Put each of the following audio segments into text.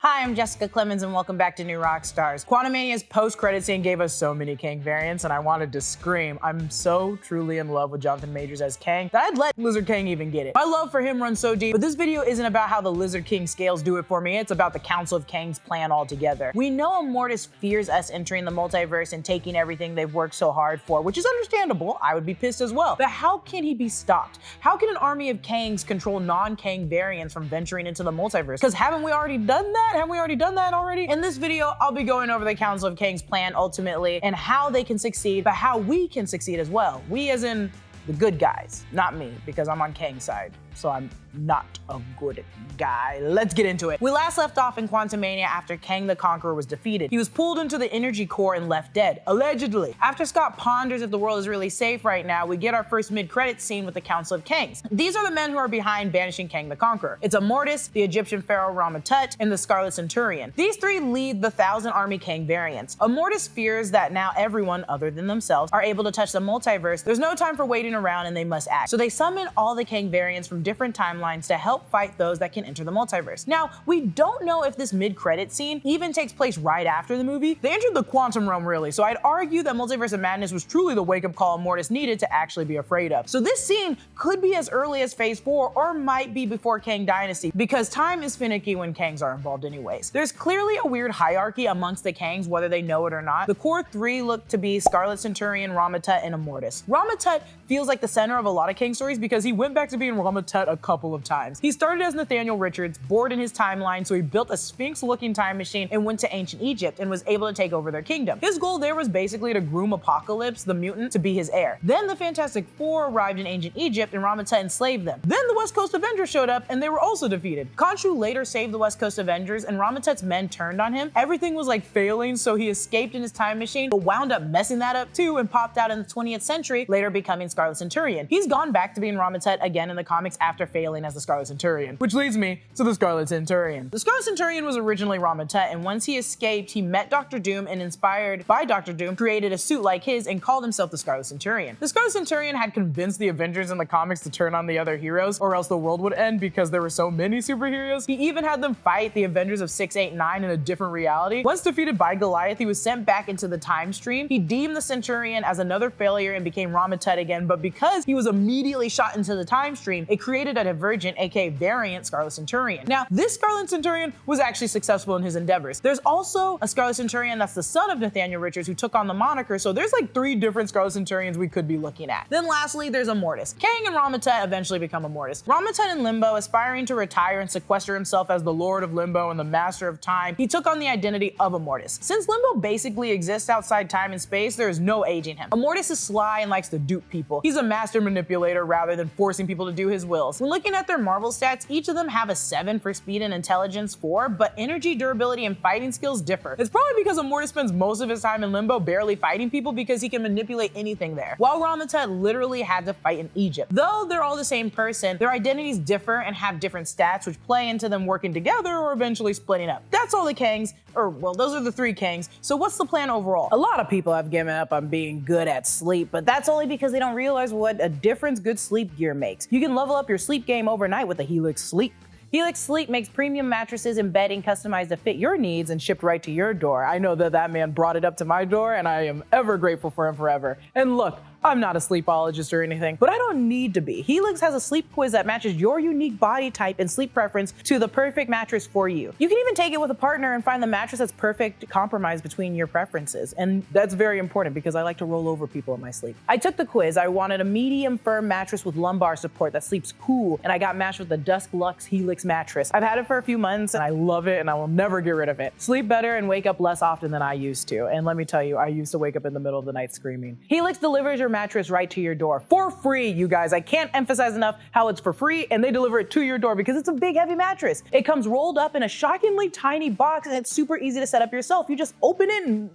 Hi, I'm Jessica Clemons and welcome back to New Rockstars. Quantumania's post-credit scene gave us so many Kang variants and I wanted to scream. I'm so truly in love with Jonathan Majors as Kang that I'd let Lizard Kang even get it. My love for him runs so deep, but this video isn't about how the Lizard King scales do it for me, it's about the Council of Kangs plan altogether. We know Immortus fears us entering the multiverse and taking everything they've worked so hard for, which is understandable. I would be pissed as well. But how can he be stopped? How can an army of Kangs control non-Kang variants from venturing into the multiverse? Because haven't we already done that? Haven't we already done that already? In this video, I'll be going over the Council of Kangs plan ultimately and how they can succeed, but how we can succeed as well. We as in the good guys, not me, because I'm on Kang's side. So I'm not a good guy. Let's get into it. We last left off in Quantumania after Kang the Conqueror was defeated. He was pulled into the energy core and left dead, allegedly. After Scott ponders if the world is really safe right now, we get our first mid-credits scene with the Council of Kangs. These are the men who are behind banishing Kang the Conqueror. It's Immortus, the Egyptian pharaoh Rama-Tut, and the Scarlet Centurion. These three lead the 1,000 army Kang variants. Immortus fears that now everyone other than themselves are able to touch the multiverse. There's no time for waiting around and they must act. So they summon all the Kang variants from different timelines to help fight those that can enter the multiverse. Now, we don't know if this mid-credit scene even takes place right after the movie. They entered the quantum realm really, so I'd argue that Multiverse of Madness was truly the wake-up call Immortus needed to actually be afraid of. So this scene could be as early as Phase 4 or might be before Kang Dynasty, because time is finicky when Kangs are involved anyways. There's clearly a weird hierarchy amongst the Kangs, whether they know it or not. The core three look to be Scarlet Centurion, Rama-Tut, and Immortus. Rama-Tut feels like the center of a lot of Kang stories because he went back to being Rama-Tut a couple of times. He started as Nathaniel Richards, bored in his timeline, so he built a Sphinx-looking time machine and went to ancient Egypt and was able to take over their kingdom. His goal there was basically to groom Apocalypse, the mutant, to be his heir. Then the Fantastic Four arrived in ancient Egypt and Rama-Tut enslaved them. Then the West Coast Avengers showed up and they were also defeated. Khonshu later saved the West Coast Avengers and Rama-Tut's men turned on him. Everything was like failing, so he escaped in his time machine, but wound up messing that up too and popped out in the 20th century, later becoming Scarlet Centurion. He's gone back to being Rama-Tut again in the comics after failing as the Scarlet Centurion, which leads me to the Scarlet Centurion. The Scarlet Centurion was originally Rama-Tut, and once he escaped, he met Dr. Doom and, inspired by Dr. Doom, created a suit like his and called himself the Scarlet Centurion. The Scarlet Centurion had convinced the Avengers in the comics to turn on the other heroes or else the world would end because there were so many superheroes. He even had them fight the Avengers of 6, 8, 9 in a different reality. Once defeated by Goliath, he was sent back into the time stream. He deemed the Centurion as another failure and became Rama-Tut again, but because he was immediately shot into the time stream, it created a divergent, aka variant Scarlet Centurion. Now, this Scarlet Centurion was actually successful in his endeavors. There's also a Scarlet Centurion that's the son of Nathaniel Richards who took on the moniker, so there's like 3 different Scarlet Centurions we could be looking at. Then lastly, there's Immortus. Kang and Rama-Tut eventually become Immortus. Rama-Tut in Limbo, aspiring to retire and sequester himself as the Lord of Limbo and the Master of Time, he took on the identity of Immortus. Since Limbo basically exists outside time and space, there is no aging him. Immortus is sly and likes to dupe people. He's a master manipulator rather than forcing people to do his wills. When looking at their Marvel stats, each of them have a 7 for speed and intelligence 4, but energy, durability, and fighting skills differ. It's probably because Immortus spends most of his time in Limbo barely fighting people because he can manipulate anything there, while Rama-Tut literally had to fight in Egypt. Though they're all the same person, their identities differ and have different stats, which play into them working together or eventually splitting up. That's all the Kangs, or well, those are the 3 Kangs. So what's the plan overall? A lot of people have given up on being good at sleep, but that's only because they don't realize what a difference good sleep gear makes. You can level up your sleep game overnight with a Helix Sleep. Helix Sleep makes premium mattresses and bedding customized to fit your needs and shipped right to your door. I know that man brought it up to my door and I am ever grateful for him forever. And look, I'm not a sleepologist or anything, but I don't need to be. Helix has a sleep quiz that matches your unique body type and sleep preference to the perfect mattress for you. You can even take it with a partner and find the mattress that's perfect compromise between your preferences. And that's very important because I like to roll over people in my sleep. I took the quiz. I wanted a medium firm mattress with lumbar support that sleeps cool, and I got matched with the Dusk Lux Helix mattress. I've had it for a few months and I love it and I will never get rid of it. Sleep better and wake up less often than I used to. And let me tell you, I used to wake up in the middle of the night screaming. Helix delivers your mattress right to your door for free, you guys. I can't emphasize enough how it's for free and they deliver it to your door because it's a big heavy mattress. It comes rolled up in a shockingly tiny box and it's super easy to set up yourself. You just open it and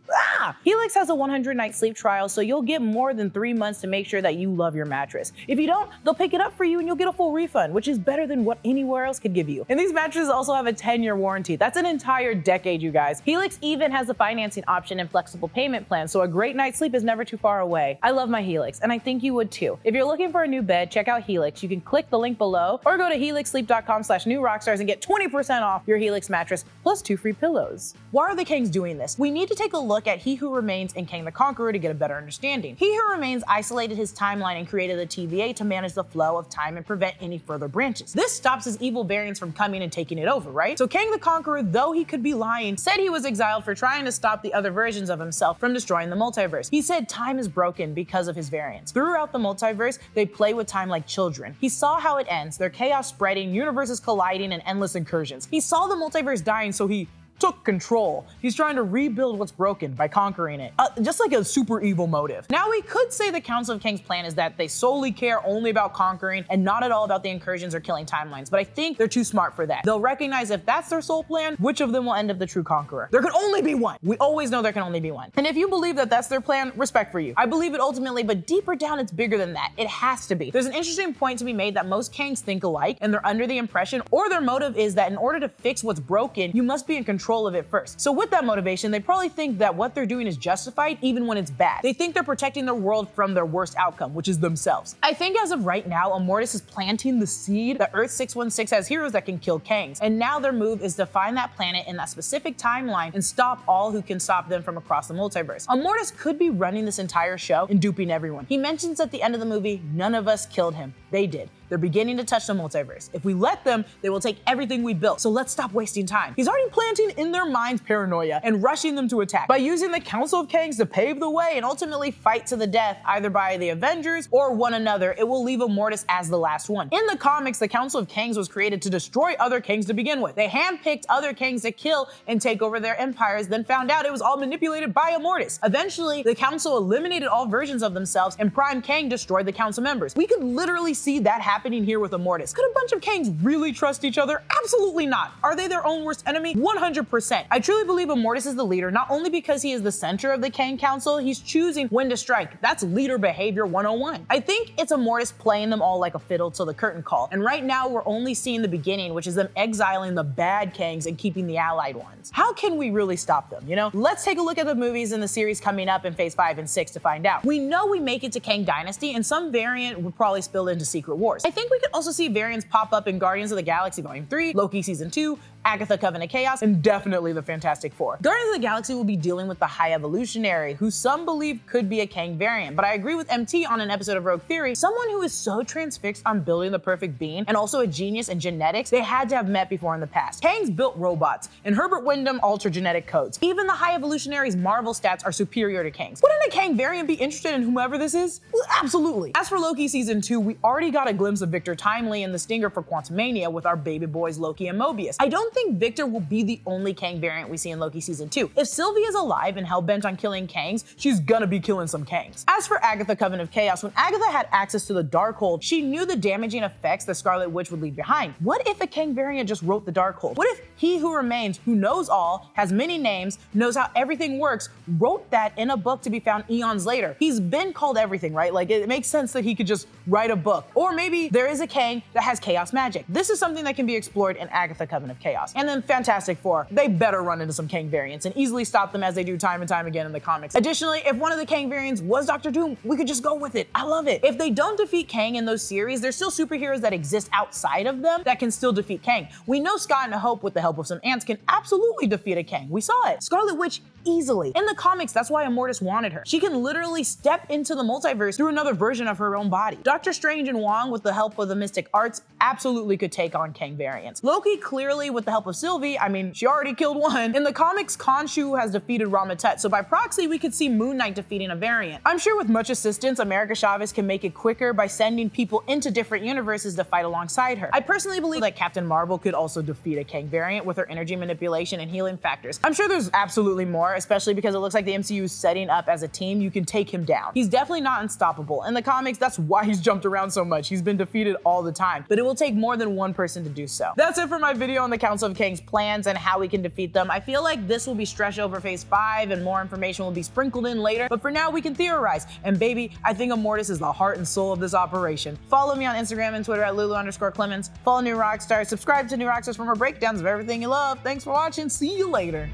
Helix has a 100-night sleep trial, so you'll get more than 3 months to make sure that you love your mattress. If you don't, they'll pick it up for you and you'll get a full refund, which is better than what anywhere else could give you. And these mattresses also have a 10-year warranty. That's an entire decade, you guys. Helix even has a financing option and flexible payment plan, so a great night's sleep is never too far away. I love my Helix, and I think you would too. If you're looking for a new bed, check out Helix. You can click the link below or go to helixsleep.com/newrockstars and get 20% off your Helix mattress plus 2 free pillows. Why are the Kangs doing this? We need to take a look at He Who Remains and Kang the Conqueror to get a better understanding. He Who Remains isolated his timeline and created the TVA to manage the flow of time and prevent any further branches. This stops his evil variants from coming and taking it over, right? So Kang the Conqueror, though he could be lying, said he was exiled for trying to stop the other versions of himself from destroying the multiverse. He said time is broken because of his variants. Throughout the multiverse, they play with time like children. He saw how it ends, their chaos spreading, universes colliding, and endless incursions. He saw the multiverse dying, so he took control. He's trying to rebuild what's broken by conquering it. Just like a super evil motive. Now we could say the Council of Kangs plan is that they solely care only about conquering and not at all about the incursions or killing timelines, but I think they're too smart for that. They'll recognize if that's their sole plan, which of them will end up the true conqueror. There can only be one. We always know there can only be one. And if you believe that that's their plan, respect for you. I believe it ultimately, but deeper down it's bigger than that. It has to be. There's an interesting point to be made that most Kangs think alike and they're under the impression, or their motive is that in order to fix what's broken, you must be in control of it first. So with that motivation, they probably think that what they're doing is justified even when it's bad. They think they're protecting their world from their worst outcome, which is themselves. I think as of right now, Immortus is planting the seed that Earth 616 has heroes that can kill Kangs. And now their move is to find that planet in that specific timeline and stop all who can stop them from across the multiverse. Immortus could be running this entire show and duping everyone. He mentions at the end of the movie, none of us killed him. They did. They're beginning to touch the multiverse. If we let them, they will take everything we built. So let's stop wasting time. He's already planting in their minds paranoia and rushing them to attack by using the Council of Kangs to pave the way and ultimately fight to the death either by the Avengers or one another. It will leave Immortus as the last one. In the comics, the Council of Kangs was created to destroy other Kangs to begin with. They handpicked other Kangs to kill and take over their empires, then found out it was all manipulated by Immortus. Eventually, the Council eliminated all versions of themselves and Prime Kang destroyed the Council members. We could literally see that happening here with Immortus. Could a bunch of Kangs really trust each other? Absolutely not. Are they their own worst enemy? 100%. I truly believe Immortus is the leader, not only because he is the center of the Kang Council, he's choosing when to strike. That's leader behavior 101. I think it's Immortus playing them all like a fiddle till the curtain call. And right now we're only seeing the beginning, which is them exiling the bad Kangs and keeping the allied ones. How can we really stop them, you know? Let's take a look at the movies in the series coming up in phase 5 and 6 to find out. We know we make it to Kang Dynasty and some variant would probably spill into Secret Wars. I think we could also see variants pop up in Guardians of the Galaxy Volume 3, Loki Season 2, Agatha Coven of Chaos, and definitely the Fantastic Four. Guardians of the Galaxy will be dealing with the High Evolutionary, who some believe could be a Kang variant, but I agree with MT on an episode of Rogue Theory, someone who is so transfixed on building the perfect being and also a genius in genetics they had to have met before in the past. Kangs built robots, and Herbert Wyndham altered genetic codes. Even the High Evolutionary's Marvel stats are superior to Kang's. Wouldn't a Kang variant be interested in whomever this is? Well, absolutely. As for Loki Season 2, we already got a glimpse of Victor Timely and the Stinger for Quantumania with our baby boys Loki and Mobius. I don't think Victor will be the only Kang variant we see in Loki Season 2. If Sylvie is alive and hell-bent on killing Kangs, she's gonna be killing some Kangs. As for Agatha Coven of Chaos, when Agatha had access to the Darkhold, she knew the damaging effects the Scarlet Witch would leave behind. What if a Kang variant just wrote the Darkhold? What if He Who Remains, who knows all, has many names, knows how everything works, wrote that in a book to be found eons later? He's been called everything, right? Like, it makes sense that he could just write a book. Or maybe there is a Kang that has chaos magic. This is something that can be explored in Agatha Coven of Chaos. And then Fantastic Four, they better run into some Kang variants and easily stop them as they do time and time again in the comics. Additionally, if one of the Kang variants was Doctor Doom, we could just go with it. I love it. If they don't defeat Kang in those series, there's still superheroes that exist outside of them that can still defeat Kang. We know Scott and Hope, with the help of some ants, can absolutely defeat a Kang. We saw it. Scarlet Witch, easily. In the comics, that's why Immortus wanted her. She can literally step into the multiverse through another version of her own body. Doctor Strange and Wang, with the help of the mystic arts, absolutely could take on Kang variants. Loki, clearly with the help of Sylvie, I mean, she already killed one. In the comics, Khonshu has defeated Rama-Tut, so by proxy, we could see Moon Knight defeating a variant. I'm sure with much assistance, America Chavez can make it quicker by sending people into different universes to fight alongside her. I personally believe that Captain Marvel could also defeat a Kang variant with her energy manipulation and healing factors. I'm sure there's absolutely more, especially because it looks like the MCU is setting up as a team. You can take him down. He's definitely not unstoppable. In the comics, that's why he's jumped around so much. He's been defeated all the time, but it will take more than one person to do so. That's it for my video on the Council of Kangs plans and how we can defeat them. I feel like this will be stretched over phase 5 and more information will be sprinkled in later, but for now we can theorize. And baby, I think Immortus is the heart and soul of this operation. Follow me on Instagram and Twitter at Lulu_Clemons. Follow New Rockstars. Subscribe to New Rockstars for more breakdowns of everything you love. Thanks for watching. See you later.